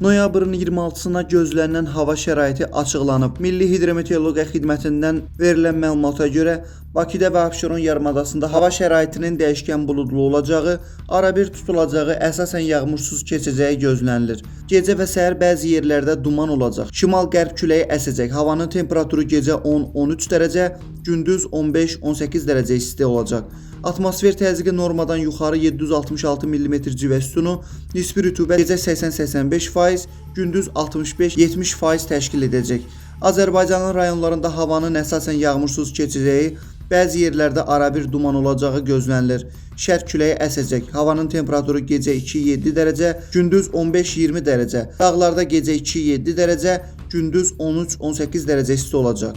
Noyabrın 26-sına gözlənilən hava şəraiti açıqlanıb. Milli Hidrometeorologiya Xidmətindən verilən məlumata görə Bakıda və Abşeron yarımadasında hava şəraitinin dəyişkən buludlu olacağı, arabir tutulacağı, əsasən yağmursuz keçəcəyi gözlənilir. Gecə və səhər bəzi yerlərdə duman olacaq. Şimal-qərb küləyi əsəcək. Havanın temperaturu gecə 10-13 dərəcə, gündüz 15-18 dərəcə isti olacaq. Atmosfer təzyiqi normadan yuxarı 766 mm civə sütunu, nisbi rütubət gecə 80-85%, gündüz 65-70% təşkil edəcək. Azərbaycanın rayonlarında havanın əsasən yağmursuz keçəcəyi, bəzi yerlərdə arabir duman olacağı gözlənilir. Şərq küləyi əsəcək. Havanın temperaturu gecə 2-7 dərəcə, gündüz 15-20 dərəcə. Dağlarda gecə 2-7 dərəcə, gündüz 13-18 dərəcə isti olacaq.